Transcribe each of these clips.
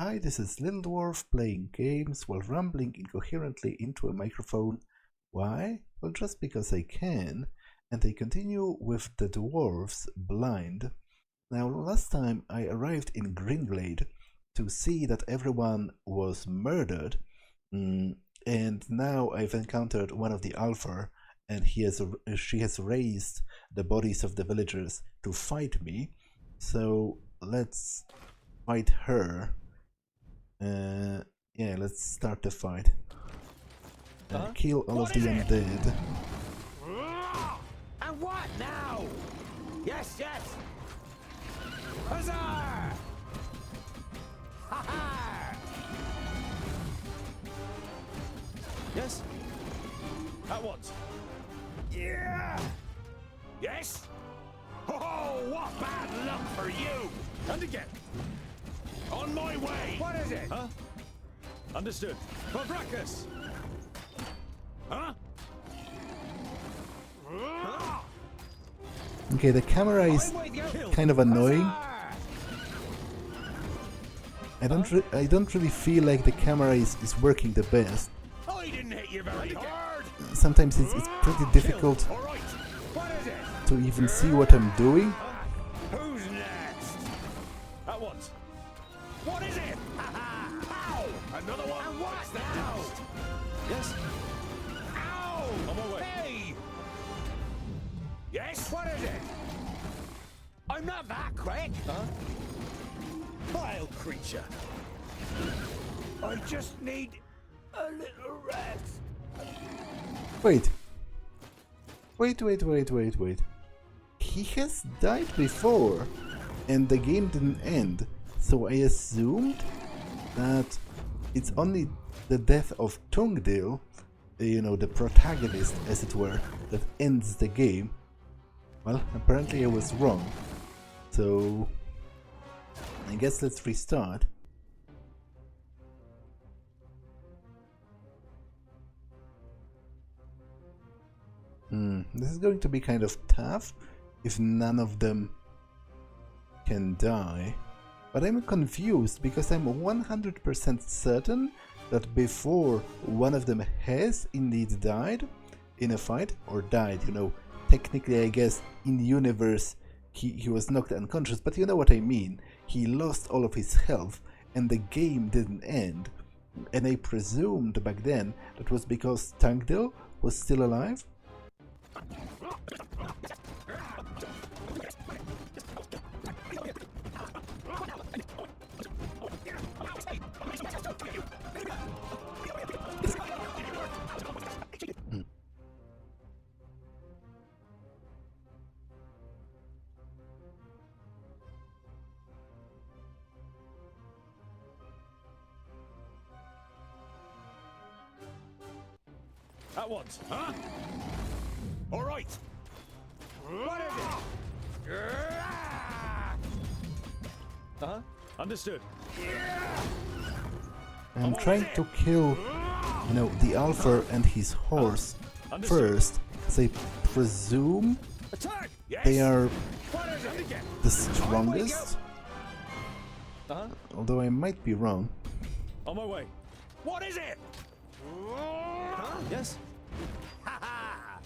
Hi, this is Little Dwarf playing games while rambling incoherently into a microphone. Why? Well, just because I can. And I continue with the Dwarves Blind. Now, last time I arrived in Greenglade to see that everyone was murdered, and now I've encountered one of the Alpha, and she has raised the bodies of the villagers to fight me. So let's fight her. Yeah, let's start the fight. Kill all of the undead. And what now? Yes, yes! Huzzah! Ha ha! Yes? At once. Yeah! Yes? Oh, what bad luck for you! And again. On my way! What is it? Huh? Understood. Markus! Huh? Okay, the camera is kind of annoying. I don't really feel like the camera is working the best. I didn't hit you very hard. Sometimes it's pretty difficult to even see what I'm doing. Who's next? At once. What is it? Ow! Another one. And what's now? Yes. Ow! On my way. Hey! Yes. What is it? I'm not that quick. Huh? Vile creature. I just need a little rest. Wait. He has died before, and the game didn't end. So I assumed that it's only the death of Tungdil, you know, the protagonist, as it were, that ends the game. Well, apparently I was wrong. So I guess let's restart. This is going to be kind of tough if none of them can die. But I'm confused because I'm 100% certain that before one of them has indeed died in a fight, or died, you know, technically I guess in the universe he was knocked unconscious, but you know what I mean. He lost all of his health and the game didn't end. And I presumed back then that was because Tungdil was still alive. At once, huh? All right. What is it? Uh-huh. Understood. I'm trying to kill, you know, the Alpha and his horse first, as I presume they are the strongest. Although I might be wrong. On my way. What is it? Huh? Yes. Ha ha!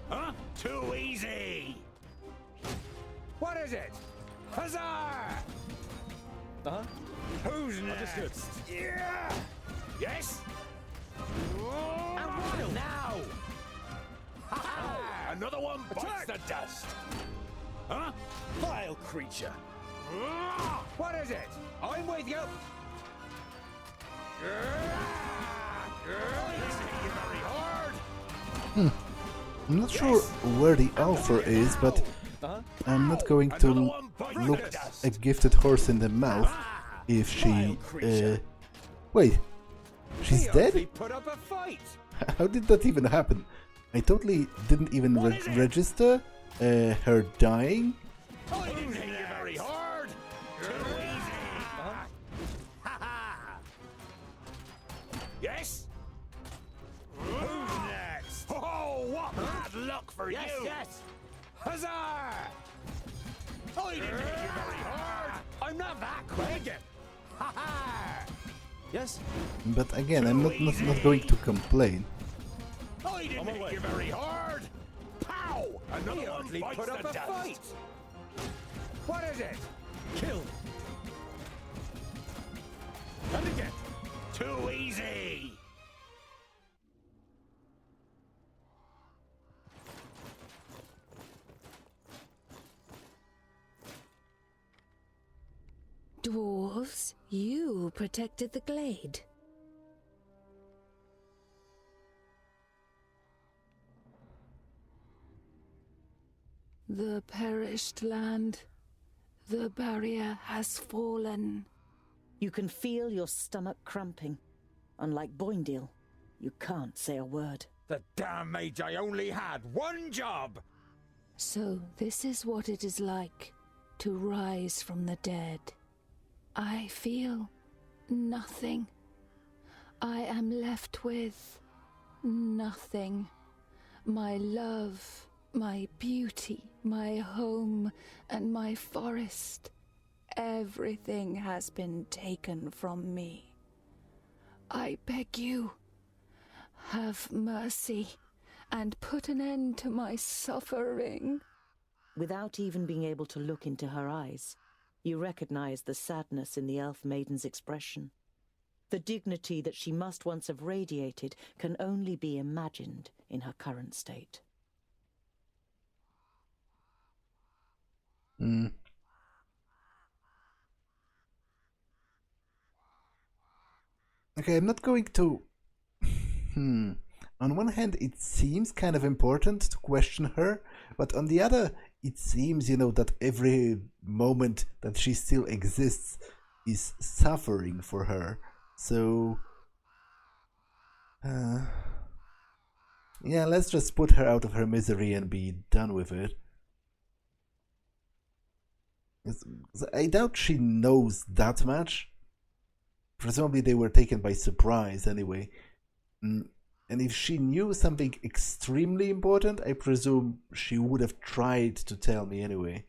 Huh? Too easy. What is it? Huzzah! Who's next? Understood. Yeah. Yes. And what now? Ha ha! Another one bites the dust. Huh? Vile creature. What is it? I'm with you. I'm not sure where the Alpha is, but I'm not going to look a gifted horse in the mouth if she... Wait, she's dead? How did that even happen? I totally didn't even register her dying. I didn't hit you very hard. Too easy. Yes? Who's next? Oh, what bad luck for you! Yes! Huzzah! I didn't hit you very hard! I'm not that quick! Again! Ha ha! Yes? But again, I'm not going to complain. I didn't hit you very hard. Pow! Another one bites put the up a dust. fight. What is it? Kill. And again. Too easy. Dwarves, you protected the glade. The perished land. The barrier has fallen. You can feel your stomach cramping. Unlike Boindale, you can't say a word. The damn mage only had one job. So this is what it is like to rise from the dead. I feel nothing. I am left with nothing. My love, my beauty, my home, and my forest. Everything has been taken from me. I beg you, have mercy and put an end to my suffering. Without even being able to look into her eyes, you recognize the sadness in the elf maiden's expression. The dignity that she must once have radiated can only be imagined in her current state. Okay, I'm not going to... On one hand, it seems kind of important to question her, but on the other, it seems, that every moment that she still exists is suffering for her. So... yeah, let's just put her out of her misery and be done with it. I doubt she knows that much. Presumably they were taken by surprise anyway. And if she knew something extremely important, I presume she would have tried to tell me anyway.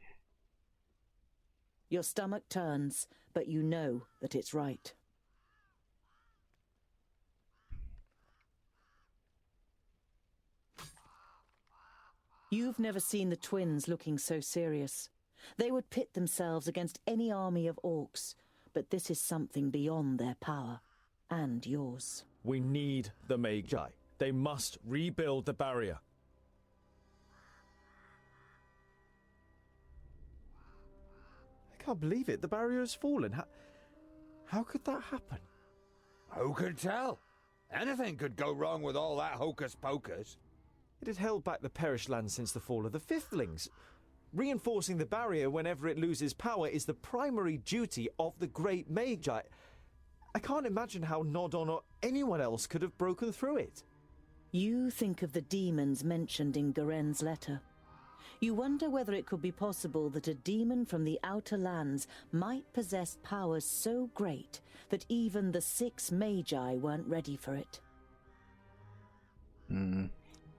Your stomach turns, but you know that it's right. You've never seen the twins looking so serious. They would pit themselves against any army of orcs, but this is something beyond their power, and yours. We need the magi. They must rebuild the barrier. I can't believe it. The barrier has fallen. How could that happen? Who can tell? Anything could go wrong with all that hocus pocus. It has held back the perished land since the fall of the Fifthlings. Reinforcing the barrier whenever it loses power is the primary duty of the great magi. I can't imagine how Nodon or anyone else could have broken through it. You think of the demons mentioned in Garen's letter. You wonder whether it could be possible that a demon from the outer lands might possess powers so great that even the 6 magi weren't ready for it.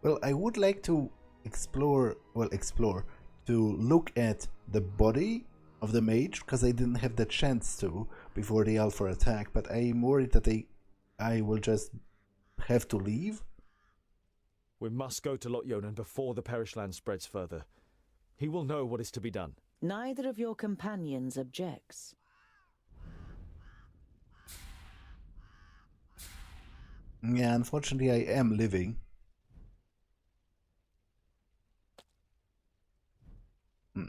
Well, I would like to explore, to look at the body of the mage, because I didn't have the chance to before the alpha attack, but I'm worried that I will just have to leave. We must go to Ionan before the perished land spreads further. He will know what is to be done. Neither of your companions objects. Yeah, unfortunately I am living.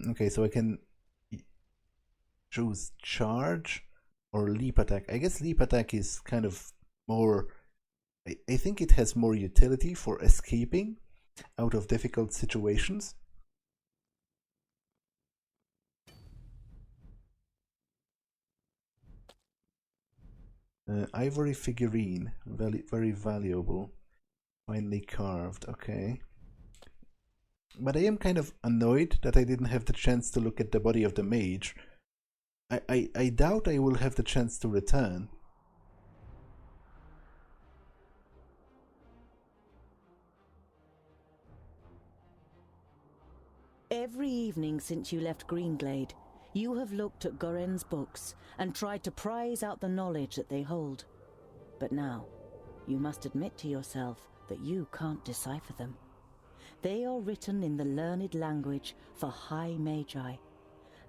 Okay, so I can choose charge or leap attack. I guess leap attack is kind of more... I think it has more utility for escaping out of difficult situations. Ivory figurine, very valuable. Finely carved, okay. But I am kind of annoyed that I didn't have the chance to look at the body of the mage. I doubt I will have the chance to return. Every evening since you left Greenglade, You have looked at Goren's books and tried to prize out the knowledge that they hold. But now, you must admit to yourself that you can't decipher them. They are written in the learned language for high magi,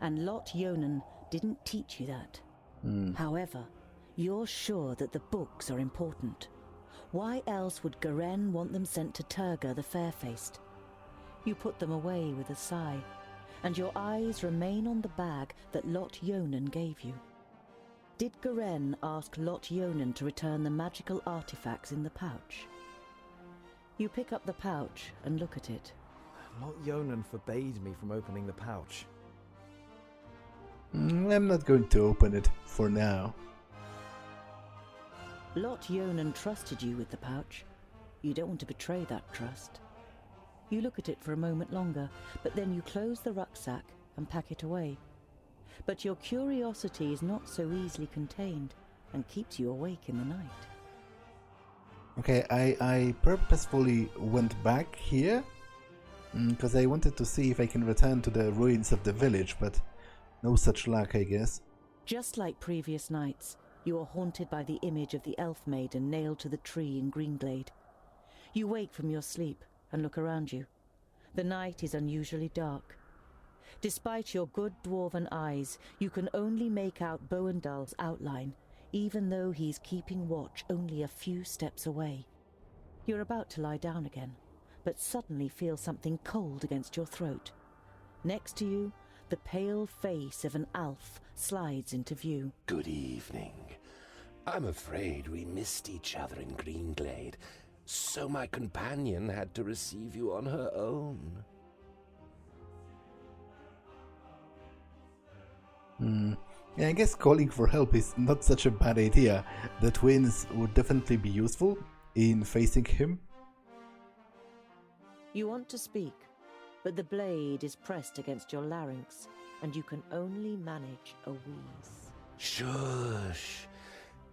and Lot Ionan didn't teach you that. However, you're sure that the books are important. Why else would Goren want them sent to Turga the Fair-Faced? You put them away with a sigh, and your eyes remain on the bag that Lot Ionan gave you. Did Goren ask Lot Ionan to return the magical artifacts in the pouch? You pick up the pouch and look at it. Lot Ionan forbade me from opening the pouch. I'm not going to open it for now. Lot Ionan trusted you with the pouch. You don't want to betray that trust. You look at it for a moment longer, but then you close the rucksack and pack it away. But your curiosity is not so easily contained and keeps you awake in the night. Okay, I purposefully went back here because I wanted to see if I can return to the ruins of the village, but no such luck, I guess. Just like previous nights, you are haunted by the image of the elf maiden nailed to the tree in Greenglade. You wake from your sleep and look around you. The night is unusually dark. Despite your good dwarven eyes, you can only make out Boendal's outline, even though he's keeping watch only a few steps away. You're about to lie down again, but suddenly feel something cold against your throat. Next to you, the pale face of an elf slides into view. Good evening. I'm afraid we missed each other in Greenglade, so my companion had to receive you on her own. Yeah, I guess calling for help is not such a bad idea. The twins would definitely be useful in facing him. You want to speak, but the blade is pressed against your larynx, and you can only manage a wheeze. Shush.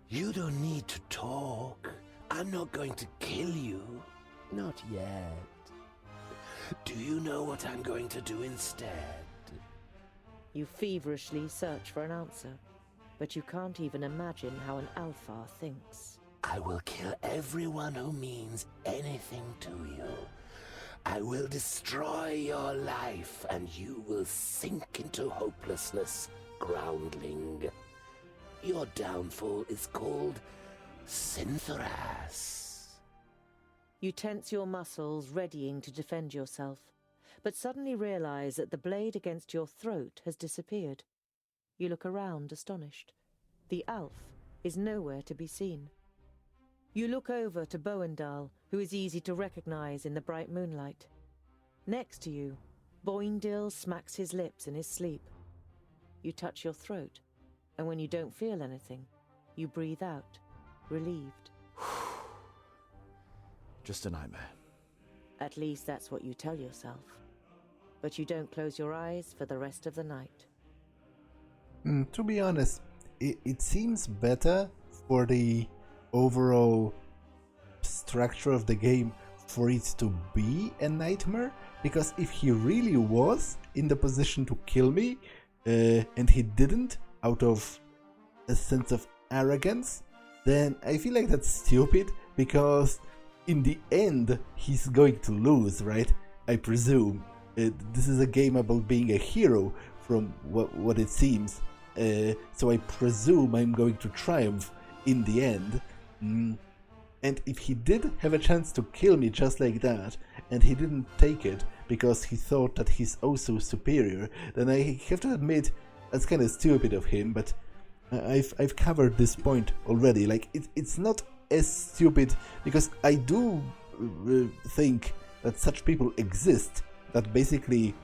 You don't need to talk. I'm not going to kill you. Not yet. Do you know what I'm going to do instead? You feverishly search for an answer, but you can't even imagine how an Alfar thinks. I will kill everyone who means anything to you. I will destroy your life, and you will sink into hopelessness, groundling. Your downfall is called Sinthoras. You tense your muscles, readying to defend yourself, but suddenly realize that the blade against your throat has disappeared. You look around, astonished. The elf is nowhere to be seen. You look over to Boendal, who is easy to recognize in the bright moonlight. Next to you, Boindil smacks his lips in his sleep. You touch your throat, and when you don't feel anything, you breathe out, relieved. Just a nightmare. At least that's what you tell yourself. But you don't close your eyes for the rest of the night. To be honest, it seems better for the overall structure of the game for it to be a nightmare, because if he really was in the position to kill me, and he didn't out of a sense of arrogance, then I feel like that's stupid, because in the end he's going to lose, right? I presume. This is a game about being a hero from what it seems, so I presume I'm going to triumph in the end. And if he did have a chance to kill me just like that, and he didn't take it because he thought that he's also superior, then I have to admit that's kind of stupid of him, but I've covered this point already. Like, it's not as stupid, because I do think that such people exist that basically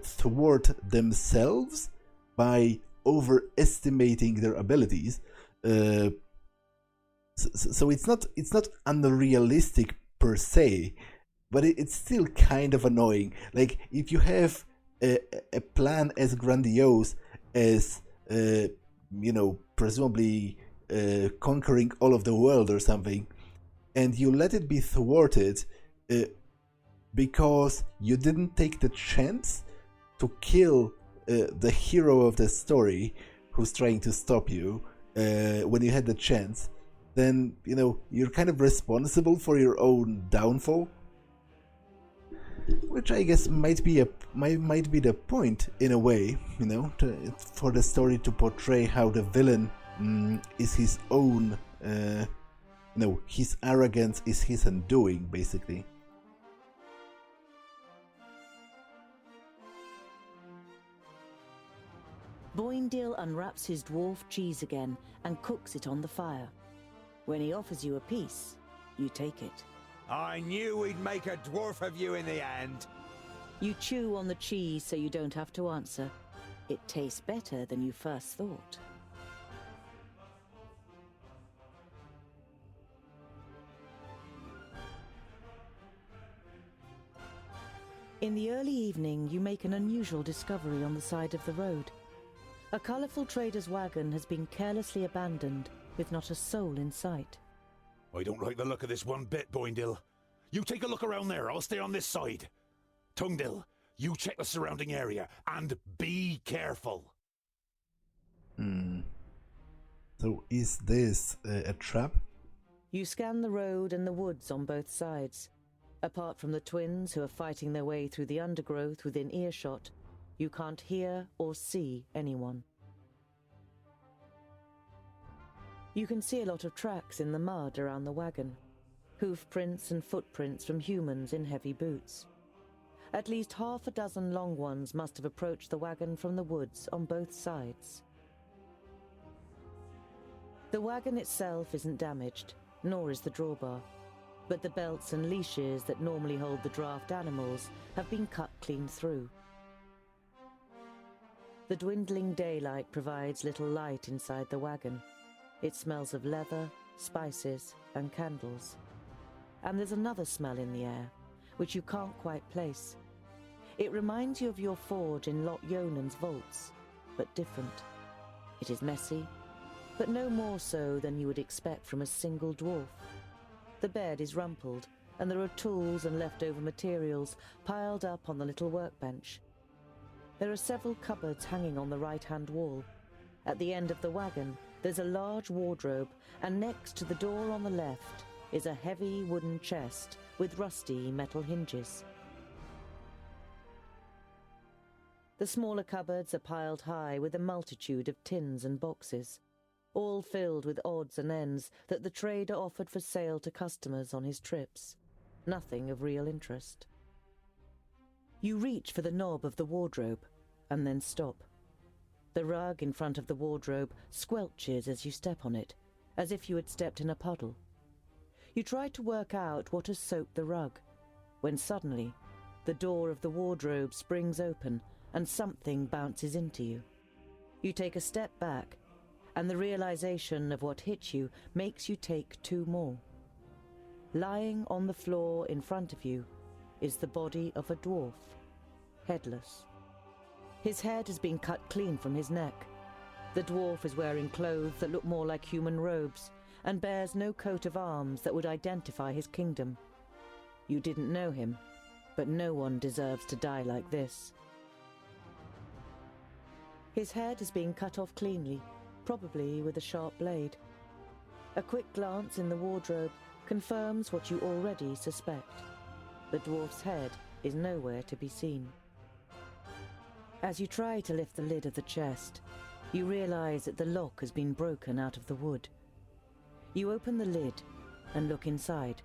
thwart themselves by overestimating their abilities. So it's not unrealistic per se, but it's still kind of annoying. Like, if you have a plan as grandiose as presumably conquering all of the world or something, and you let it be thwarted because you didn't take the chance to kill the hero of the story who's trying to stop you when you had the chance, then, you know, you're kind of responsible for your own downfall. Which I guess might be the point, in a way, you know, for the story to portray how the villain is his own, you know, his arrogance is his undoing, basically. Boindil unwraps his dwarf cheese again and cooks it on the fire. When he offers you a piece, you take it. I knew we'd make a dwarf of you in the end. You chew on the cheese so you don't have to answer. It tastes better than you first thought. In the early evening, you make an unusual discovery on the side of the road. A colourful trader's wagon has been carelessly abandoned, with not a soul in sight. I don't like the look of this one bit, Boindil. You take a look around there, I'll stay on this side. Tungdil, you check the surrounding area, and be careful. So is this a trap? You scan the road and the woods on both sides. Apart from the twins who are fighting their way through the undergrowth within earshot, you can't hear or see anyone. You can see a lot of tracks in the mud around the wagon. Hoof prints and footprints from humans in heavy boots. At least half a dozen long ones must have approached the wagon from the woods on both sides. The wagon itself isn't damaged, nor is the drawbar, but the belts and leashes that normally hold the draft animals have been cut clean through. The dwindling daylight provides little light inside the wagon. It smells of leather, spices, and candles. And there's another smell in the air, which you can't quite place. It reminds you of your forge in Ionan's vaults, but different. It is messy, but no more so than you would expect from a single dwarf. The bed is rumpled, and there are tools and leftover materials piled up on the little workbench. There are several cupboards hanging on the right-hand wall. At the end of the wagon, there's a large wardrobe, and next to the door on the left is a heavy wooden chest with rusty metal hinges. The smaller cupboards are piled high with a multitude of tins and boxes, all filled with odds and ends that the trader offered for sale to customers on his trips. Nothing of real interest. You reach for the knob of the wardrobe, and then stop. The rug in front of the wardrobe squelches as you step on it, as if you had stepped in a puddle. You try to work out what has soaked the rug, when suddenly the door of the wardrobe springs open and something bounces into you. You take a step back, and the realization of what hit you makes you take two more. Lying on the floor in front of you is the body of a dwarf, headless. His head has been cut clean from his neck. The dwarf is wearing clothes that look more like human robes and bears no coat of arms that would identify his kingdom. You didn't know him, but no one deserves to die like this. His head is being cut off cleanly, probably with a sharp blade. A quick glance in the wardrobe confirms what you already suspect. The dwarf's head is nowhere to be seen. As you try to lift the lid of the chest, you realize that the lock has been broken out of the wood. You open the lid and look inside.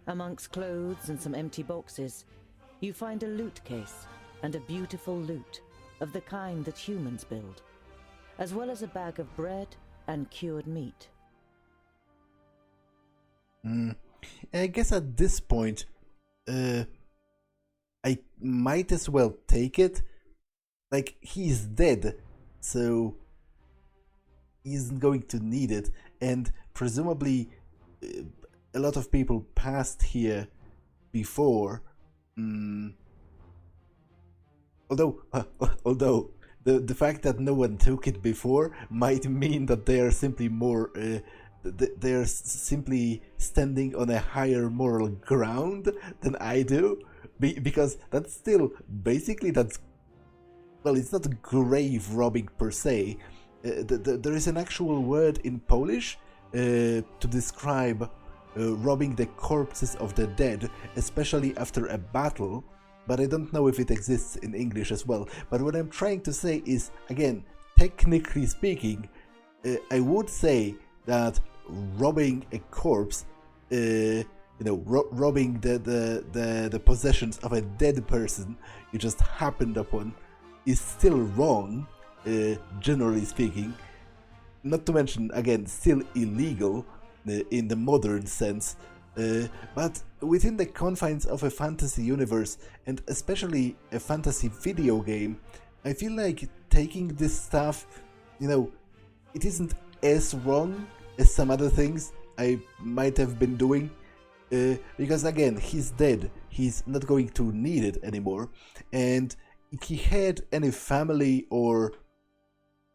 Amongst clothes and some empty boxes, you find a loot case and a beautiful loot of the kind that humans build, as well as a bag of bread and cured meat. I guess at this point, I might as well take it. Like, he's dead, so he isn't going to need it, and presumably a lot of people passed here before. Although the fact that no one took it before might mean that they are simply more they're simply standing on a higher moral ground than I do, because that's still basically that's well, it's not grave robbing per se. There is an actual word in Polish to describe robbing the corpses of the dead, especially after a battle, but I don't know if it exists in English as well. But what I'm trying to say is, again, technically speaking, I would say that robbing a corpse, robbing the possessions of a dead person you just happened upon, is still wrong, generally speaking. Not to mention, again, still illegal in the modern sense. But within the confines of a fantasy universe, and especially a fantasy video game, I feel like taking this stuff, it isn't as wrong as some other things I might have been doing. Because again, he's dead. He's not going to need it anymore. And if he had any family or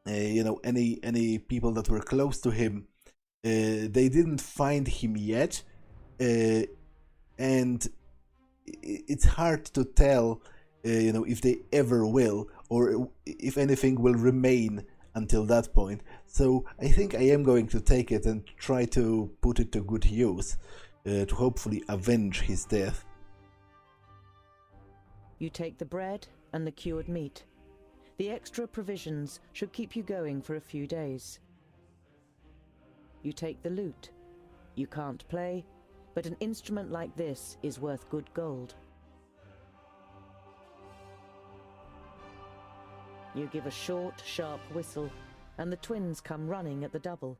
any people that were close to him, they didn't find him yet, and it's hard to tell, if they ever will, or if anything will remain until that point. So I think I am going to take it and try to put it to good use, to hopefully avenge his death. You take the bread and the cured meat. The extra provisions should keep you going for a few days. You take the lute. You can't play, but an instrument like this is worth good gold. You give a short, sharp whistle, and the twins come running at the double.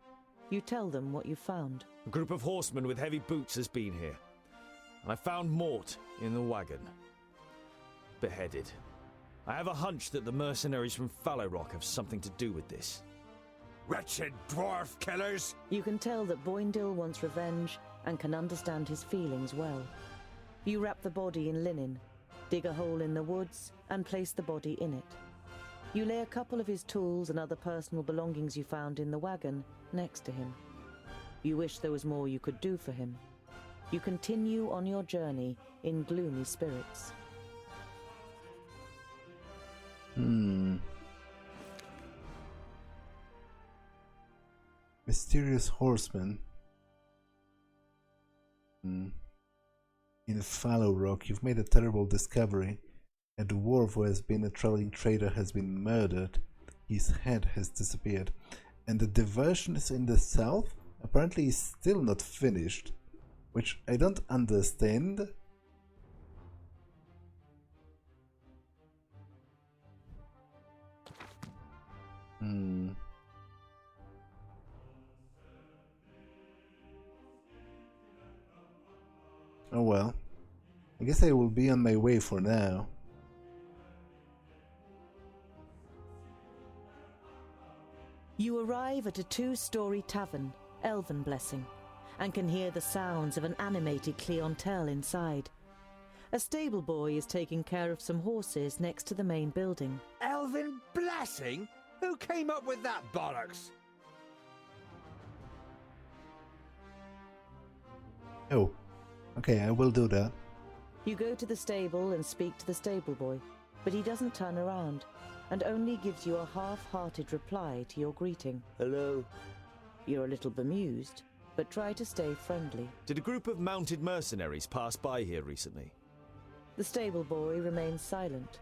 You tell them what you found. A group of horsemen with heavy boots has been here. I found Mort in the wagon, beheaded. I have a hunch that the mercenaries from Fallow Rock have something to do with this. Wretched dwarf killers! You can tell that Boindil wants revenge and can understand his feelings well. You wrap the body in linen, dig a hole in the woods, and place the body in it. You lay a couple of his tools and other personal belongings you found in the wagon next to him. You wish there was more you could do for him. You continue on your journey in gloomy spirits. Mysterious horseman. In Fallow Rock, you've made a terrible discovery. A dwarf who has been a traveling trader has been murdered. His head has disappeared. And the diversion is in the south? Apparently is still not finished. Which I don't understand. Oh well. I guess I will be on my way for now. You arrive at a 2-story tavern, Elven Blessing, and can hear the sounds of an animated clientele inside. A stable boy is taking care of some horses next to the main building. Elven Blessing? Who came up with that bollocks? Oh, okay, I will do that. You go to the stable and speak to the stable boy, but he doesn't turn around, and only gives you a half-hearted reply to your greeting. Hello? You're a little bemused, but try to stay friendly. Did a group of mounted mercenaries pass by here recently? The stable boy remains silent.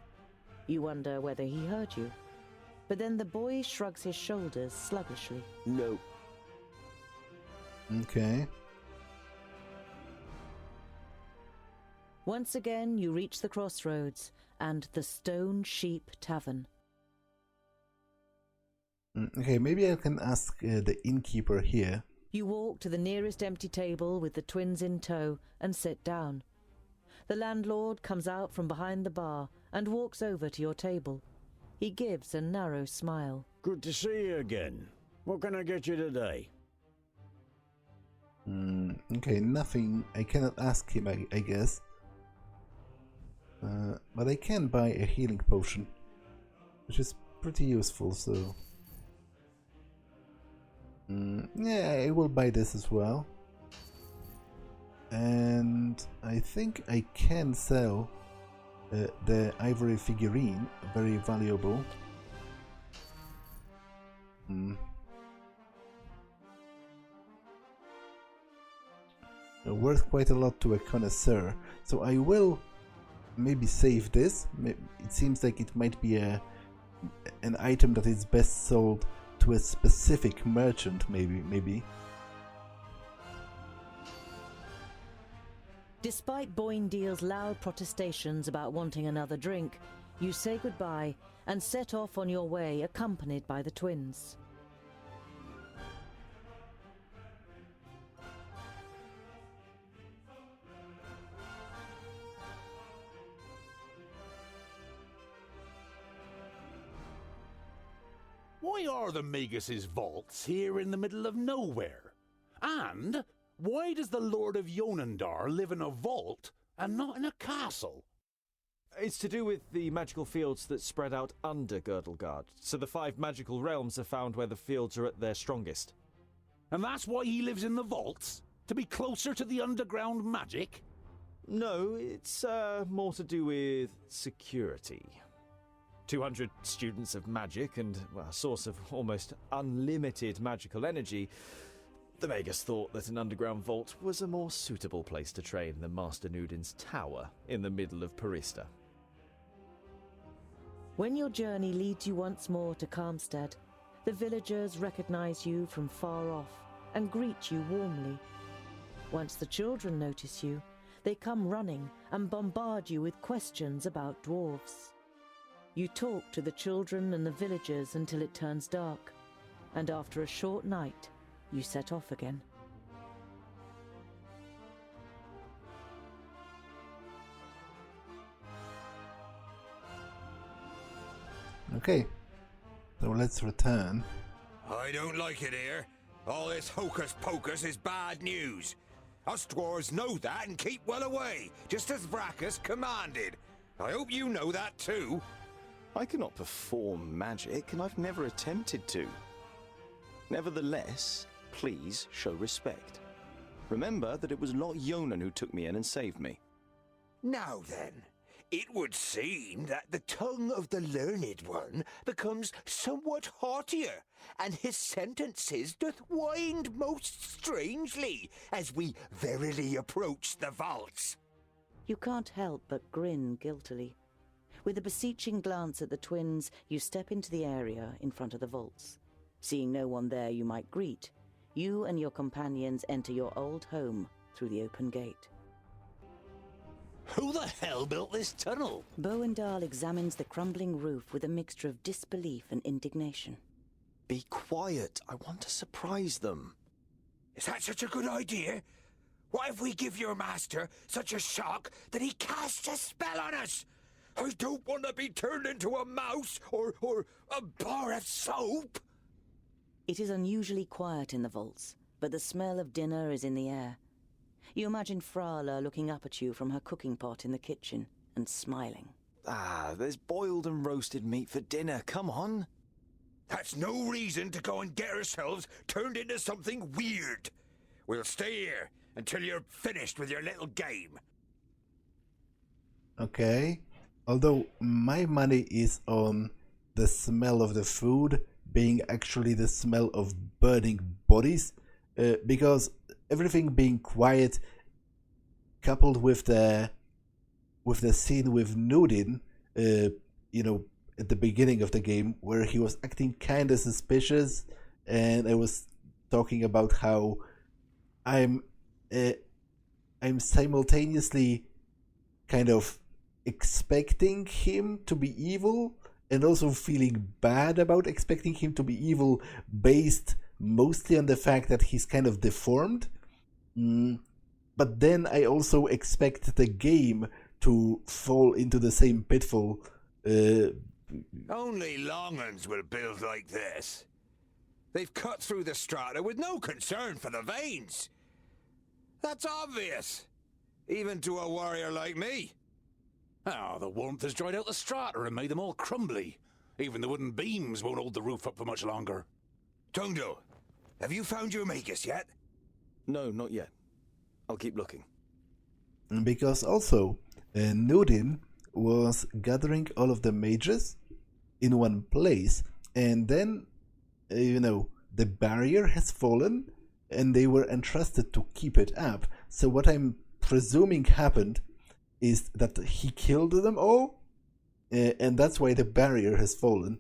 You wonder whether he heard you. But then the boy shrugs his shoulders sluggishly. No. Okay. Once again, you reach the crossroads and the Stone Sheep Tavern. Okay, maybe I can ask the innkeeper here. You walk to the nearest empty table with the twins in tow and sit down. The landlord comes out from behind the bar and walks over to your table. He gives a narrow smile. Good to see you again. What can I get you today? Okay, nothing. I cannot ask him, I guess. But I can buy a healing potion, which is pretty useful, so... yeah, I will buy this as well. And I think I can sell the ivory figurine, very valuable. Worth quite a lot to a connoisseur, so I will maybe save this. It seems like it might be an item that is best sold to a specific merchant, maybe. Despite Boindeal's loud protestations about wanting another drink, you say goodbye and set off on your way accompanied by the twins. Why are the Magus' vaults here in the middle of nowhere? And why does the Lord of Ionan live in a vault and not in a castle? It's to do with the magical fields that spread out under Girdlegard, so the 5 magical realms are found where the fields are at their strongest. And that's why he lives in the vaults? To be closer to the underground magic? No, it's more to do with security. 200 students of magic and a source of almost unlimited magical energy. The Magus thought that an underground vault was a more suitable place to train than Master Nudin's tower in the middle of Parista. When your journey leads you once more to Calmstead, the villagers recognize you from far off and greet you warmly. Once the children notice you, they come running and bombard you with questions about dwarves. You talk to the children and the villagers until it turns dark, and after a short night, you set off again. Okay, so let's return. I don't like it here. All this hocus pocus is bad news. Us dwarves know that and keep well away, just as Vracus commanded. I hope you know that too. I cannot perform magic, and I've never attempted to. Nevertheless, please show respect. Remember that it was not Ionan who took me in and saved me. Now then, it would seem that the tongue of the learned one becomes somewhat haughtier, and his sentences doth wind most strangely as we verily approach the vaults. You can't help but grin guiltily. With a beseeching glance at the twins, you step into the area in front of the vaults. Seeing no one there you might greet, you and your companions enter your old home through the open gate. Who the hell built this tunnel? Boindal examines the crumbling roof with a mixture of disbelief and indignation. Be quiet. I want to surprise them. Is that such a good idea? What if we give your master such a shock that he casts a spell on us? I don't want to be turned into a mouse or a bar of soap. It is unusually quiet in the vaults, but the smell of dinner is in the air. You imagine Frala looking up at you from her cooking pot in the kitchen and smiling. Ah, there's boiled and roasted meat for dinner. Come on. That's no reason to go and get ourselves turned into something weird. We'll stay here until you're finished with your little game. Okay. Although my money is on the smell of the food being actually the smell of burning bodies, because everything being quiet, coupled with the scene with Nudin, at the beginning of the game, where he was acting kind of suspicious, and I was talking about how I'm simultaneously kind of expecting him to be evil and also feeling bad about expecting him to be evil, based mostly on the fact that he's kind of deformed. But then I also expect the game to fall into the same pitfall. Only Longans will build like this. They've cut through the strata with no concern for the veins. That's obvious, even to a warrior like me. Oh, the warmth has dried out the strata and made them all crumbly. Even the wooden beams won't hold the roof up for much longer. Tungdil, have you found your magus yet? No, not yet. I'll keep looking. Because also, Nudin was gathering all of the mages in one place, and then, the barrier has fallen, and they were entrusted to keep it up. So what I'm presuming happened is that he killed them all, and that's why the barrier has fallen.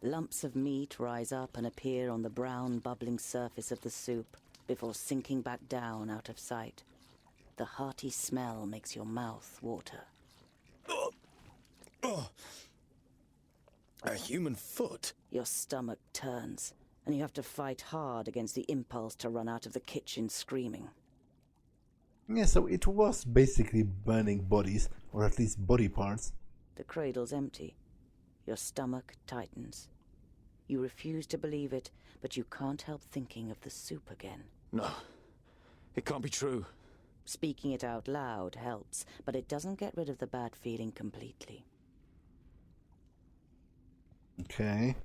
Lumps of meat rise up and appear on the brown, bubbling surface of the soup before sinking back down out of sight. The hearty smell makes your mouth water. A human foot? Your stomach turns, and you have to fight hard against the impulse to run out of the kitchen screaming. Yeah, so it was basically burning bodies, or at least body parts. The cradle's empty. Your stomach tightens. You refuse to believe it, but you can't help thinking of the soup again. No, it can't be true. Speaking it out loud helps, but it doesn't get rid of the bad feeling completely. Okay.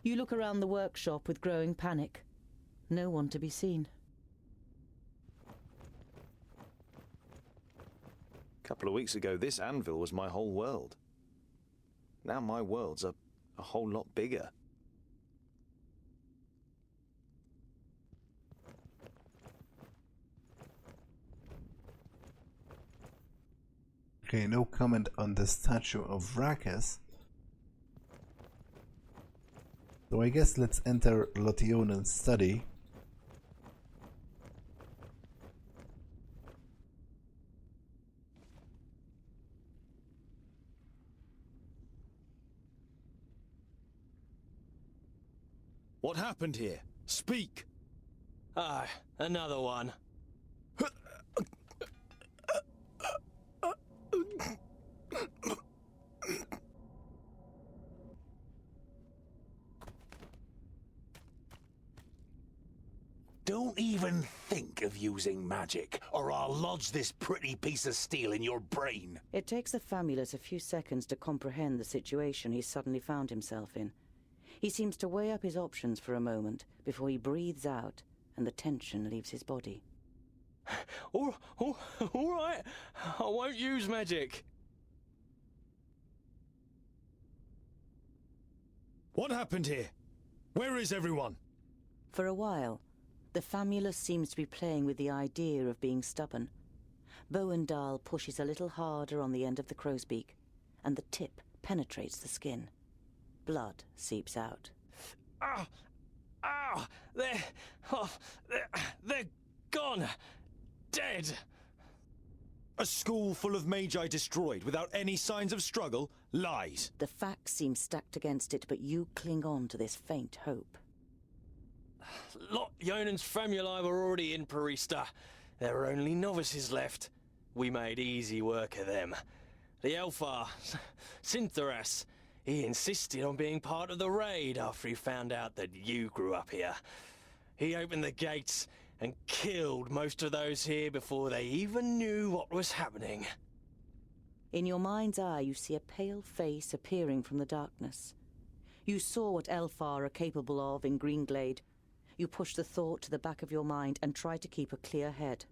You look around the workshop with growing panic. No one to be seen. A couple of weeks ago, this anvil was my whole world. Now my world's a whole lot bigger. Okay, no comment on the statue of Rakas. So I guess let's enter Ionan's study. What happened here? Speak! Ah, another one. Don't even think of using magic, or I'll lodge this pretty piece of steel in your brain. It takes the Famulus a few seconds to comprehend the situation he suddenly found himself in. He seems to weigh up his options for a moment before he breathes out and the tension leaves his body. All right, I won't use magic. What happened here? Where is everyone? For a while, the Famulus seems to be playing with the idea of being stubborn. Bowendahl pushes a little harder on the end of the crow's beak, and the tip penetrates the skin. Blood seeps out. They're gone. Dead. A school full of magi destroyed without any signs of struggle? Lies. The facts seem stacked against it, but you cling on to this faint hope. Lot Ionan's famuli were already in Parista. There were only novices left. We made easy work of them. The Elfar, Sinthoras, he insisted on being part of the raid after he found out that you grew up here. He opened the gates and killed most of those here before they even knew what was happening. In your mind's eye, you see a pale face appearing from the darkness. You saw what Elfar are capable of in Greenglade. You push the thought to the back of your mind and try to keep a clear head.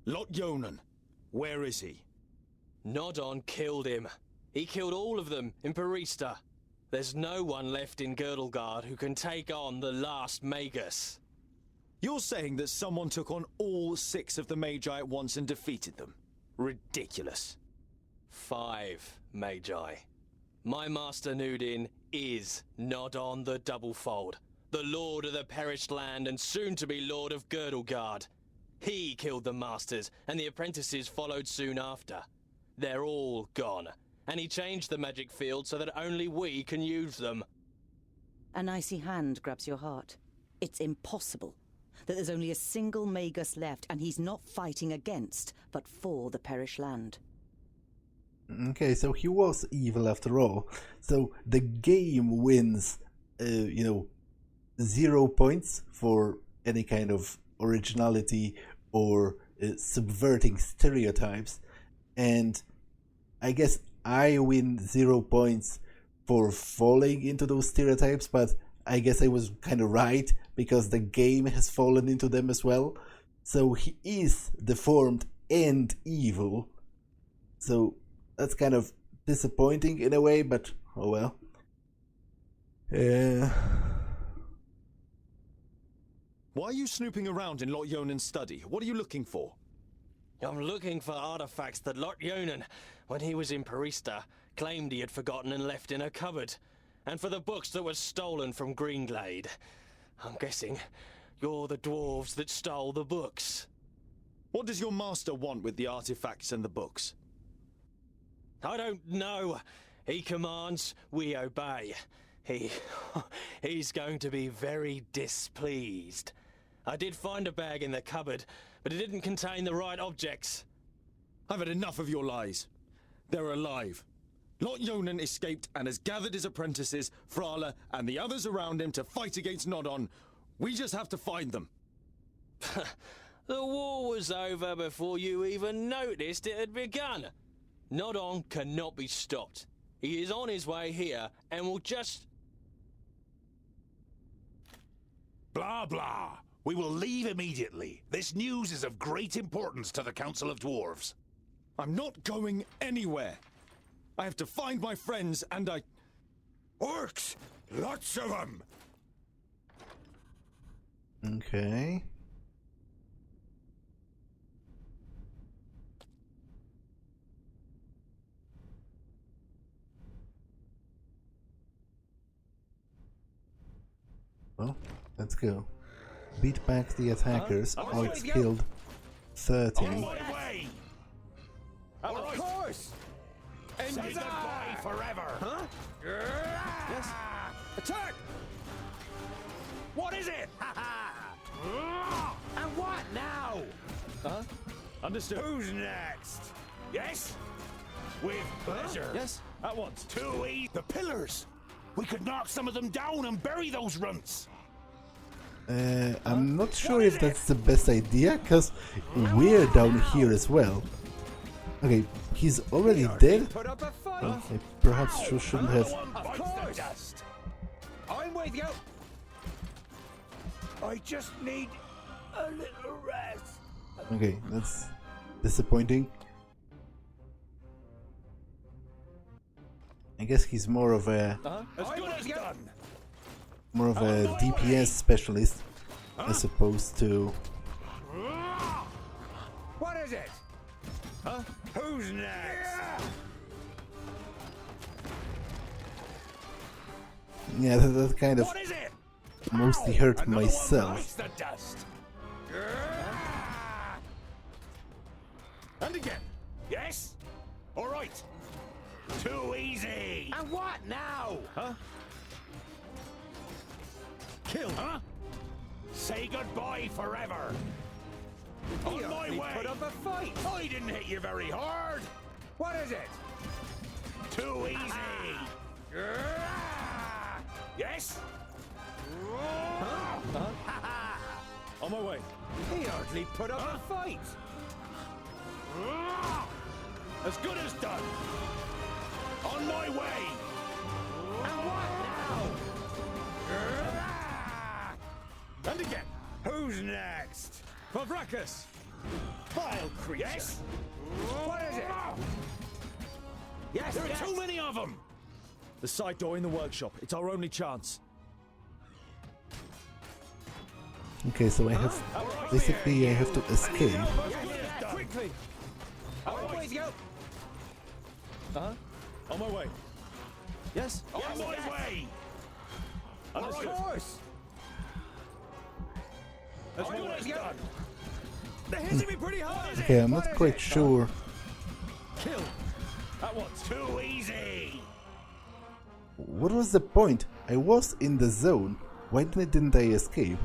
Lot Ionan, where is he? Nodon killed him. He killed all of them in Parista. There's no one left in Girdlegard who can take on the last magus. You're saying that someone took on all 6 of the magi at once and defeated them? Ridiculous. 5 magi. My master Nudin is Nodon the Doublefold, the lord of the perished land and soon to be lord of Girdlegard. He killed the masters, and the apprentices followed soon after. They're all gone, and he changed the magic field so that only we can use them. An icy hand grabs your heart. It's impossible that there's only a single magus left, and he's not fighting against, but for the Perish Land. Okay, so he was evil after all. So the game wins, 0 points for any kind of originality or subverting stereotypes. And I guess I win 0 points for falling into those stereotypes, but I guess I was kind of right, because the game has fallen into them as well. So he is deformed and evil. So that's kind of disappointing in a way, but oh well. Why are you snooping around in Lord Ionan's study? What are you looking for? I'm looking for artifacts that Lord Ionan, when he was in Parista, claimed he had forgotten and left in a cupboard. And for the books that were stolen from Greenglade. I'm guessing you're the dwarves that stole the books. What does your master want with the artifacts and the books? I don't know. He commands, we obey. He's going to be very displeased. I did find a bag in the cupboard, but it didn't contain the right objects. I've had enough of your lies. They're alive. Lord Ionan escaped and has gathered his apprentices, Frala, and the others around him to fight against Nodon. We just have to find them. The war was over before you even noticed it had begun. Nodon cannot be stopped. He is on his way here and will just... Blah, blah. We will leave immediately. This news is of great importance to the Council of Dwarves. I'm not going anywhere. I have to find my friends, and I... Orcs! Lots of them! Okay. Well, let's go. Beat back the attackers. Orcs killed 30. On my way! Of course! Say goodbye forever! Huh? Yes. Attack! What is it? And what now? Huh? Understood. Who's next? Yes? With pleasure. Yes, at once. Too easy. The pillars! We could knock some of them down and bury those runts! I'm not sure if that's the best idea, because we're down here as well. Okay, he's already dead? Well, I perhaps shouldn't have... Of course! I'm with you! I just need a little rest. Okay, that's disappointing. I guess he's more of a... As good as done! More of a DPS specialist, as opposed to... What is it? Huh? Who's next? Yeah, that kind of What is it? mostly hurt Another one myself. bites the dust. And again. Yes? All right. Too easy. And what now? Huh? Kill. Huh? Say goodbye forever. On my way. Put up a fight. I didn't hit you very hard. What is it? Too easy. Yes? On my way. He hardly put up a fight. As good as done. On my way. And what now? And again. Who's next? Favracus! Vile creature. Yes? What is it? Yes, there are too many of them. The side door in the workshop. It's our only chance. Okay, so I have... Basically, I have to escape. Quickly! Always go. Uh-huh. On my way. Yes? On my way. Understood. Of course. As good as done. They're hitting me pretty hard! Okay, I'm not quite sure Kill! That one's too easy. What was the point? I was in the zone. Why didn't I escape?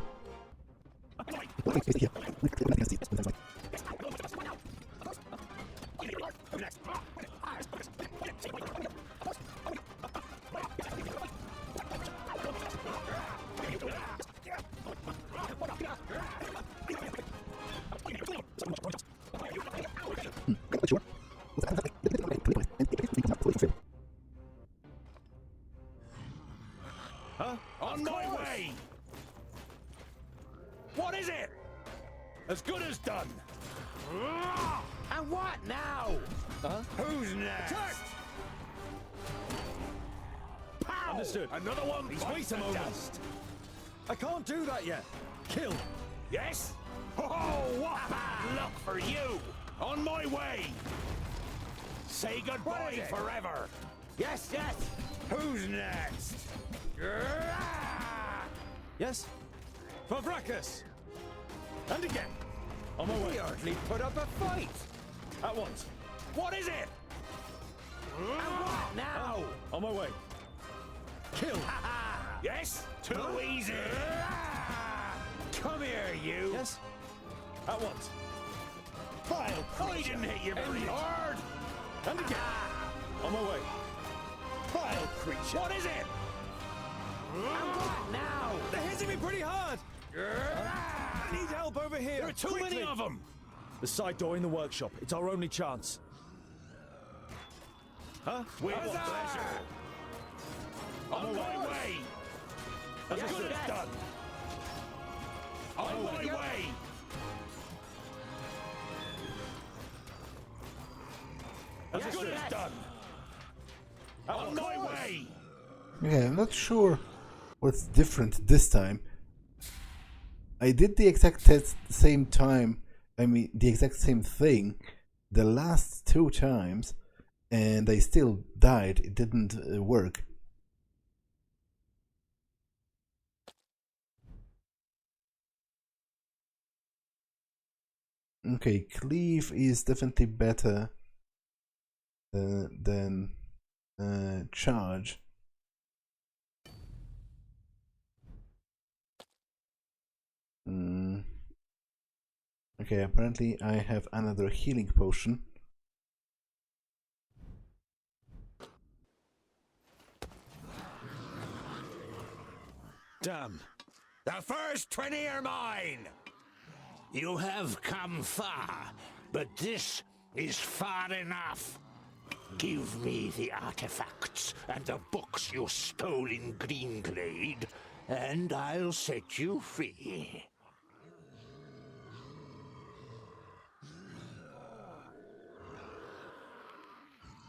Huh? On my way! What is it? As good as done. And what now? Huh? Who's next? Pow! Understood. Another one. Please bites wait a the moment. dust. I can't do that yet. Kill. Yes? Oh, what bad luck for you! On my way! Say goodbye forever! Yes, yes. Who's next? Yes? For Brachus! And again! On my He way. hardly put up a fight. At once. What is it? And what now? On my way. Kill. Yes? Too easy! Come here, you. Yes? At once. I didn't hit you very hard! And again. On my way. Vile creature! What is it? And what now? They're hitting me pretty hard! I need help over here! There are too many of them! The side door in the workshop. It's our only chance. Huh? With pleasure! On my way! As good as done! On my way! As good as done! On my way! Okay, I'm not sure what's different this time. I did the exact same time, the exact same thing the last 2 times, and I still died. It didn't work. Okay, cleave is definitely better than charge. Okay, apparently I have another healing potion. Damn. The first 20 are mine. You have come far, but this is far enough. Give me the artifacts and the books you stole in Greenglade, and I'll set you free.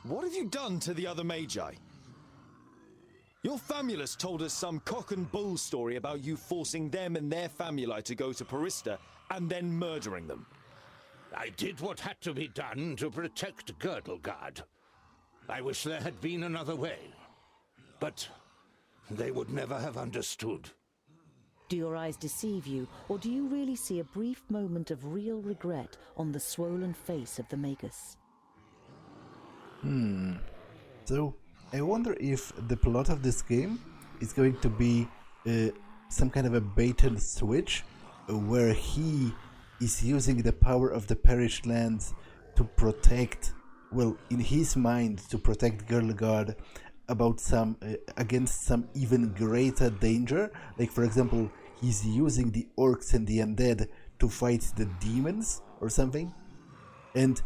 What have you done to the other magi? Your famulus told us some cock and bull story about you forcing them and their famuli to go to Parista and then murdering them. I did what had to be done to protect Girdlegard. I wish there had been another way, but they would never have understood. Do your eyes deceive you, or do you really see a brief moment of real regret on the swollen face of the magus? So, I wonder if the plot of this game is going to be some kind of a bait and switch, where he is using the power of the perished lands to protect, well, in his mind, to protect Girdlegard about against some even greater danger. Like, for example, he's using the orcs and the undead to fight the demons or something, and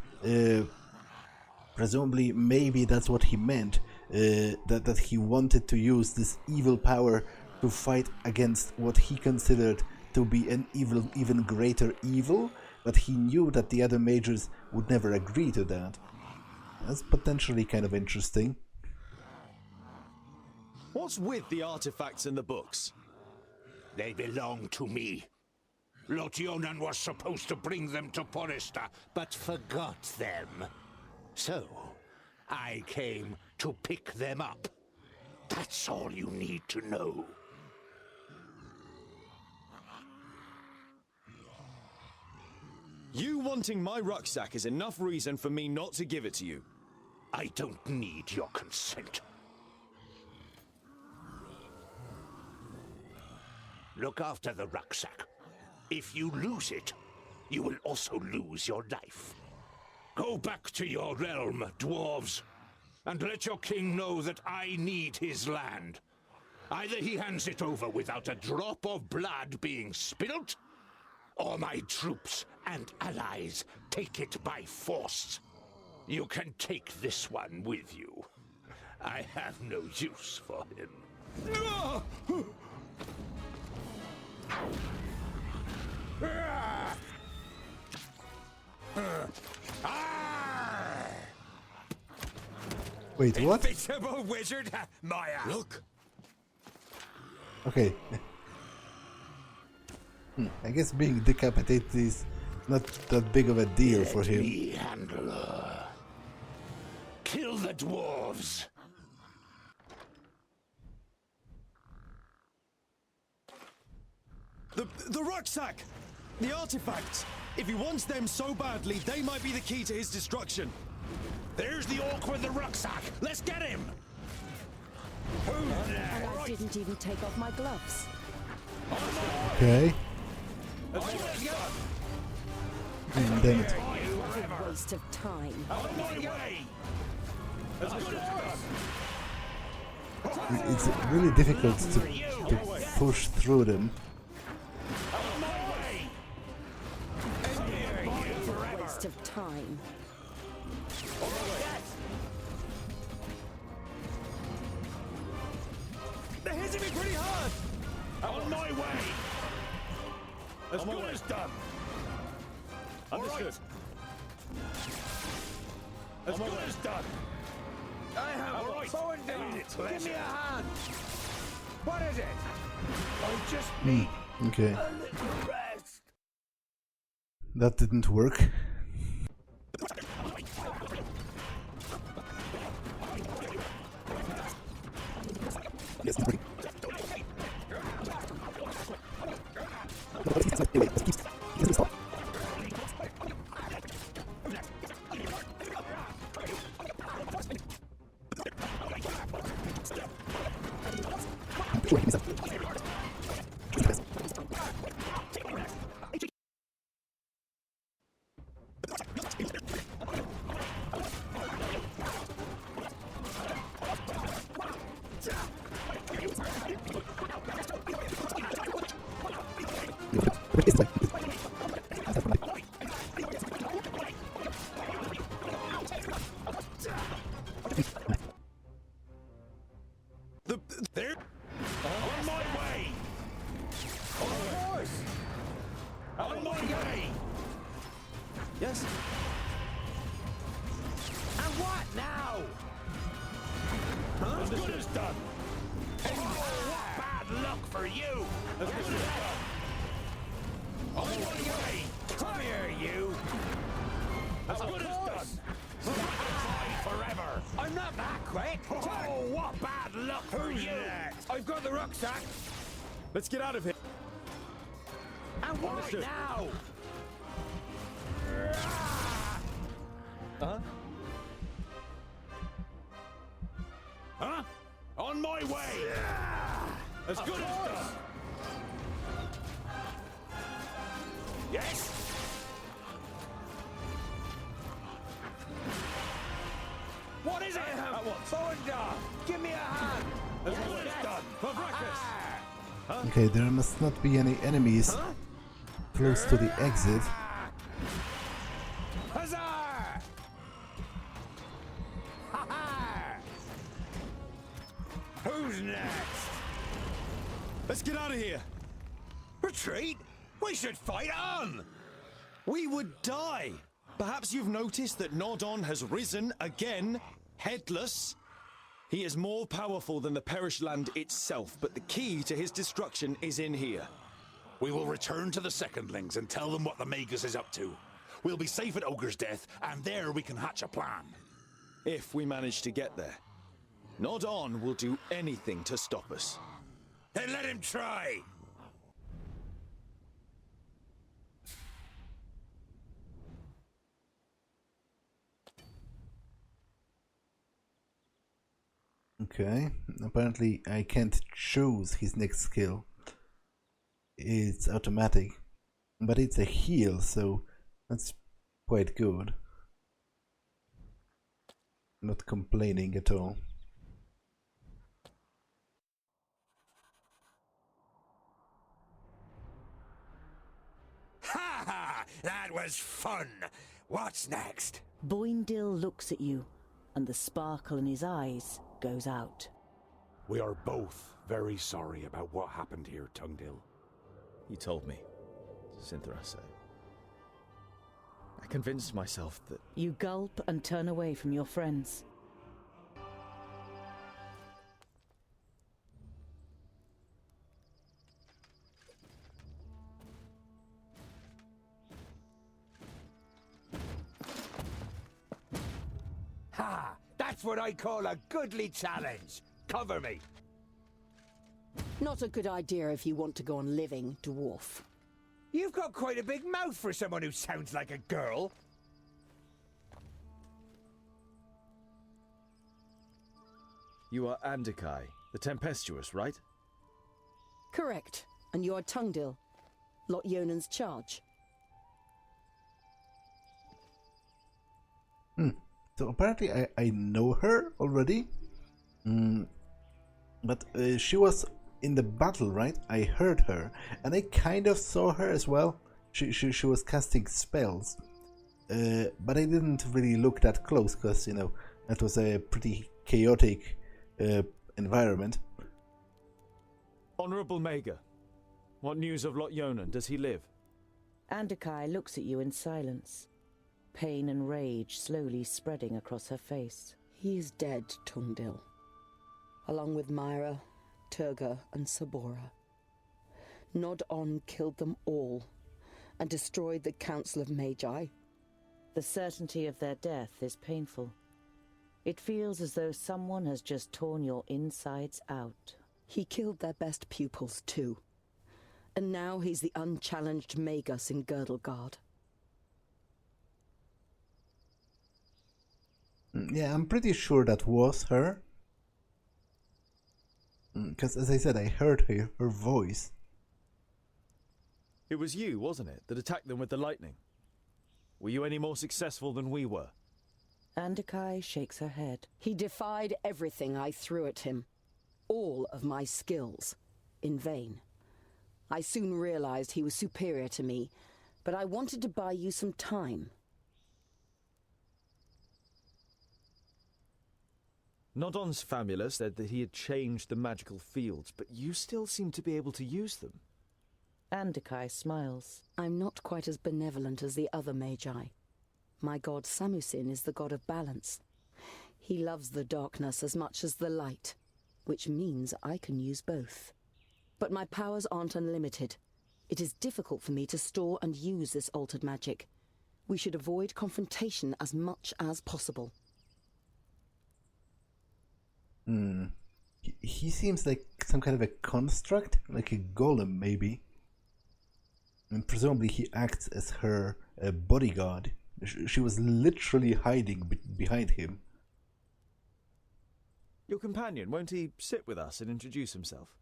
presumably maybe that's what he meant, that he wanted to use this evil power to fight against what he considered to be an even greater evil, but he knew that the other mages would never agree to that. That's potentially kind of interesting. What's with the artifacts and the books? They belong to me. Lord Ionan was supposed to bring them to Parista, but forgot them. So, I came to pick them up. That's all you need to know. You wanting my rucksack is enough reason for me not to give it to you. I don't need your consent. Look after the rucksack. If you lose it, you will also lose your life. Go back to your realm, dwarves, and let your king know that I need his land. Either he hands it over without a drop of blood being spilt, or my troops and allies take it by force. You can take this one with you. I have no use for him. Wait, what? Invisible wizard, Maya. Look! Okay. I guess being decapitated is not that big of a deal for him. Me handler. Kill the dwarves. The rucksack! The artifacts! If he wants them so badly, they might be the key to his destruction. There's the orc with the rucksack. Let's get him. And I didn't even take off my gloves. Okay. Damn it. What a waste of time. It's really difficult to push through them. Waste of time. They're hitting me pretty hard! On my way. As good as done. Understood. As good as done. I have All right. bow and down. Give me a hand. What is it? I just need Okay. a little rest. That didn't work. There. On my way. Of course. On my way. Yes? And what now? As good as done. Oh, what bad luck for you. As good as done. On my way. Come here, you. As good as done. Forever. I'm not that quick. Oh, what bad luck for you. I've got the rucksack. Let's get out of here. And what Understood. now? Uh-huh. Huh? On my way. As good as done. Yes? What is it? At once. Bowengar, give me a hand. As good as done. For breakfast. Okay, there must not be any enemies close to the exit. Huzzah! Ha-ha! Who's next? Let's get out of here. Retreat? We should fight on! We would die. Perhaps you've noticed that Nodon has risen again, headless. He is more powerful than the Perished Land itself, but the key to his destruction is in here. We will return to the Secondlings and tell them what the magus is up to. We'll be safe at Ogre's death, and there we can hatch a plan. If we manage to get there. Nodon will do anything to stop us. Then let him try! Okay, apparently I can't choose his next skill. It's automatic, but it's a heal, so that's quite good. Not complaining at all. Ha ha! That was fun! What's next? Boindil looks at you, and the sparkle in his eyes goes out. We are both very sorry about what happened here, Tungdil. He told me, Sinthoras said. I convinced myself that... You gulp and turn away from your friends. Ha! That's what I call a goodly challenge. Cover me. Not a good idea if you want to go on living, dwarf. You've got quite a big mouth for someone who sounds like a girl. You are Andokai, the tempestuous, right? Correct. And you are Tungdil, Lot Ionan's charge. So apparently I know her already. But she was in the battle, right? I heard her, and I kind of saw her as well. She was casting spells, but I didn't really look that close because, you know, that was a pretty chaotic environment. Honourable Maga, what news of Lot Ionan? Does he live? Andokai looks at you in silence, pain and rage slowly spreading across her face. He is dead, Tungdil. Along with Myra, Turga, and Sabora. Nod-On killed them all, and destroyed the Council of Magi. The certainty of their death is painful. It feels as though someone has just torn your insides out. He killed their best pupils, too. And now he's the unchallenged magus in Girdlegard. Yeah, I'm pretty sure that was her. Because, as I said, I heard her voice. It was you, wasn't it, that attacked them with the lightning? Were you any more successful than we were? Andokai shakes her head. He defied everything I threw at him. All of my skills. In vain. I soon realized he was superior to me, but I wanted to buy you some time. Nod-On's famula said that he had changed the magical fields, but you still seem to be able to use them. Andokai smiles. I'm not quite as benevolent as the other magi. My god Samusin is the god of balance. He loves the darkness as much as the light, which means I can use both. But my powers aren't unlimited. It is difficult for me to store and use this altered magic. We should avoid confrontation as much as possible. He seems like some kind of a construct, like a golem, maybe. And presumably he acts as her bodyguard. She was literally hiding behind him. Your companion, won't he sit with us and introduce himself?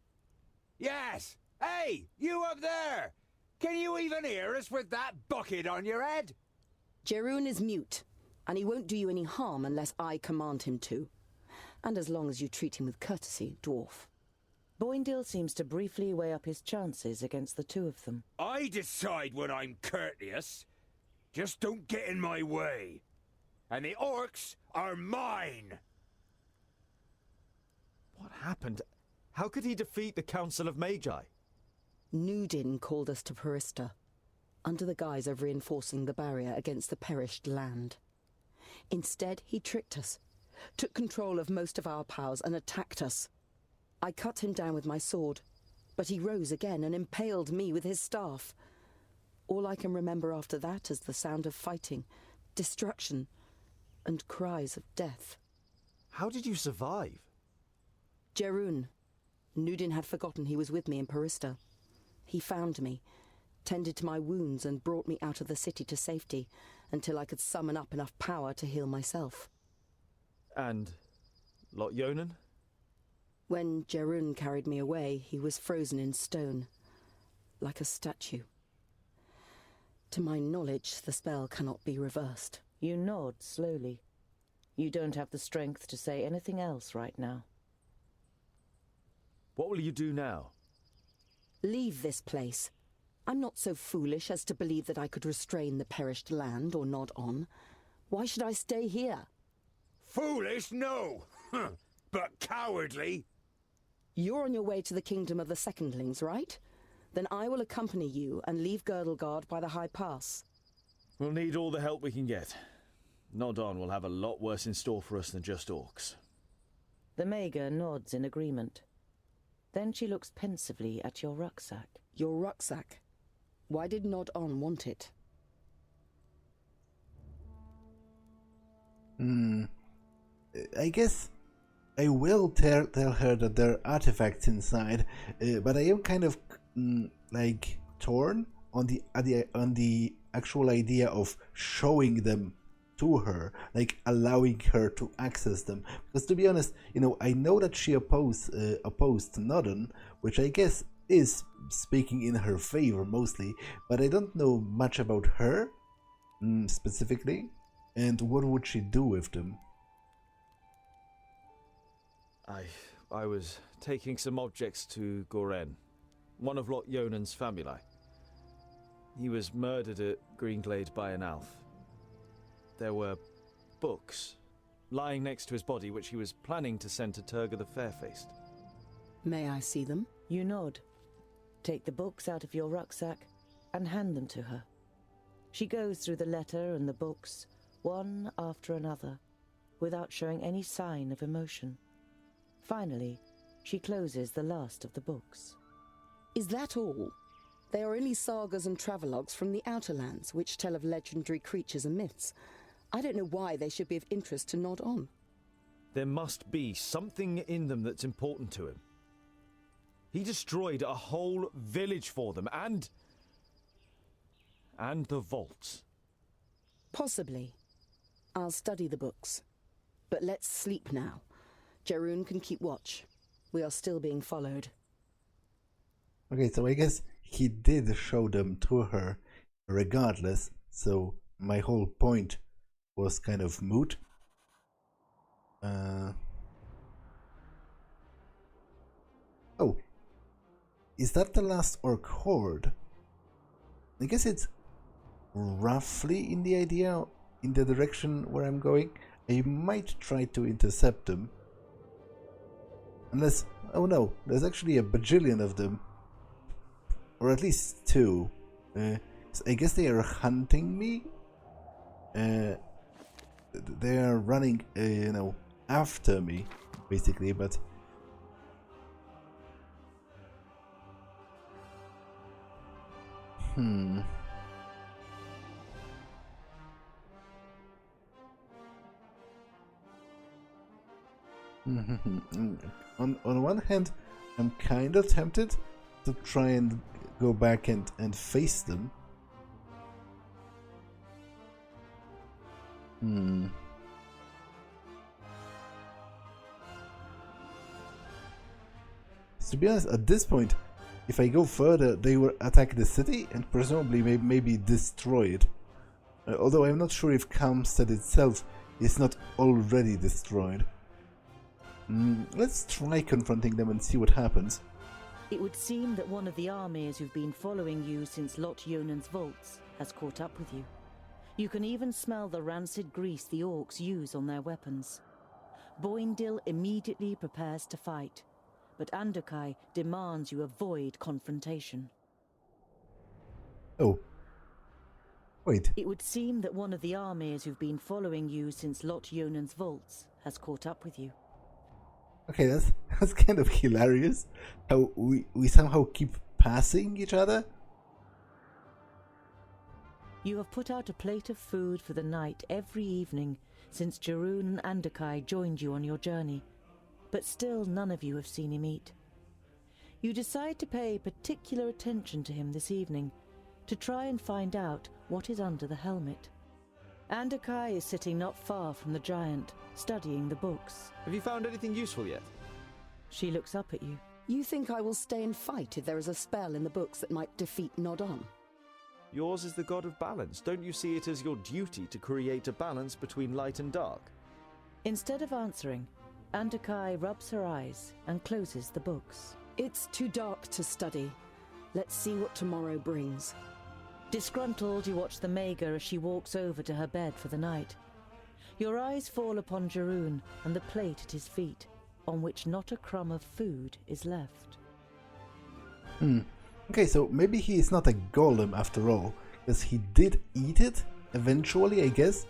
Yes! Hey, you up there! Can you even hear us with that bucket on your head? Djerun is mute, and he won't do you any harm unless I command him to. And as long as you treat him with courtesy, dwarf. Boindil seems to briefly weigh up his chances against the two of them. I decide when I'm courteous. Just don't get in my way. And the orcs are mine! What happened? How could he defeat the Council of Magi? Nudin called us to Perista, under the guise of reinforcing the barrier against the perished land. Instead, he tricked us, took control of most of our powers and attacked us. I cut him down with my sword, but he rose again and impaled me with his staff. All I can remember after that is the sound of fighting, destruction, and cries of death. How did you survive? Djerun. Nudin had forgotten he was with me in Perista. He found me, tended to my wounds and brought me out of the city to safety until I could summon up enough power to heal myself. And Lot Ionan? When Djerun carried me away, he was frozen in stone, like a statue. To my knowledge, the spell cannot be reversed. You nod slowly. You don't have the strength to say anything else right now. What will you do now? Leave this place. I'm not so foolish as to believe that I could restrain the perished land or nod on. Why should I stay here? Foolish, no. But cowardly. You're on your way to the kingdom of the Secondlings, right? Then I will accompany you and leave Girdlegard by the High Pass. We'll need all the help we can get. Nod on will have a lot worse in store for us than just orcs. The Maga nods in agreement. Then she looks pensively at your rucksack. Your rucksack? Why did Nod on want it? I guess I will tell her that there are artifacts inside, but I am kind of like torn on the actual idea of showing them to her, like allowing her to access them. Because to be honest, I know that she opposed Nodon, which I guess is speaking in her favor mostly, but I don't know much about her specifically, and what would she do with them. I was taking some objects to Goren, one of Lot Ionan's family. He was murdered at Greenglade by an elf. There were books lying next to his body which he was planning to send to Turga the Fair-Faced. May I see them? You nod. Take the books out of your rucksack and hand them to her. She goes through the letter and the books, one after another, without showing any sign of emotion. Finally, she closes the last of the books. Is that all? They are only sagas and travelogues from the Outer Lands, which tell of legendary creatures and myths. I don't know why they should be of interest to Nod on. There must be something in them that's important to him. He destroyed a whole village for them, and the vaults. Possibly. I'll study the books. But let's sleep now. Djerun can keep watch. We are still being followed. Okay, so I guess he did show them to her regardless, so my whole point was kind of moot. Oh, is that the last orc horde? I guess it's roughly in the direction where I'm going. I might try to intercept them. Unless, oh no, there's actually a bajillion of them. Or at least two. So I guess they are hunting me. They are running, after me, basically, but... On one hand, I'm kind of tempted to try and go back and face them. To be honest, at this point, if I go further, they will attack the city and presumably maybe destroy it. Although I'm not sure if Kamstead itself is not already destroyed. Let's try confronting them and see what happens. It would seem that one of the armies who've been following you since Lot Ionan's vaults has caught up with you. You can even smell the rancid grease the orcs use on their weapons. Boindil immediately prepares to fight, but Andokai demands you avoid confrontation. Oh. Wait. It would seem that one of the armies who've been following you since Lot Ionan's vaults has caught up with you. Okay, that's kind of hilarious. How we somehow keep passing each other. You have put out a plate of food for the night every evening since Djerun and Andokai joined you on your journey, but still none of you have seen him eat. You decide to pay particular attention to him this evening, to try and find out what is under the helmet. Andokai is sitting not far from the giant, studying the books. Have you found anything useful yet? She looks up at you. You think I will stay and fight if there is a spell in the books that might defeat Nodon? Yours is the god of balance. Don't you see it as your duty to create a balance between light and dark? Instead of answering, Andokai rubs her eyes and closes the books. It's too dark to study. Let's see what tomorrow brings. Disgruntled, you watch the maga as she walks over to her bed for the night. Your eyes fall upon Djerun and the plate at his feet, on which not a crumb of food is left. Okay, so maybe he is not a golem after all, because he did eat it eventually, I guess,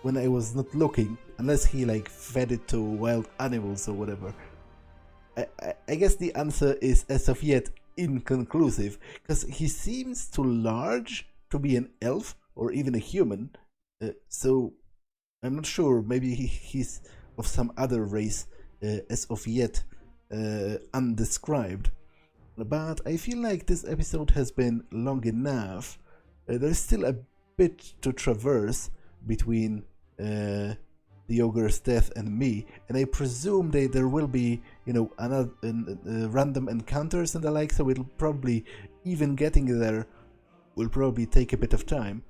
when I was not looking, unless he like fed it to wild animals or whatever. I guess the answer is as of yet inconclusive, because he seems too large to be an elf or even a human, so I'm not sure. Maybe he's of some other race, as of yet undescribed. But I feel like this episode has been long enough. There's still a bit to traverse between the ogre's death and me, and I presume there will be, you know, another random encounters and the like. So it'll probably, even getting there, will probably take a bit of time.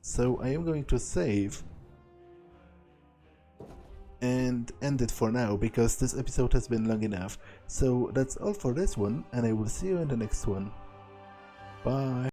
So I am going to save and end it for now, because this episode has been long enough. So that's all for this one, and I will see you in the next one. Bye.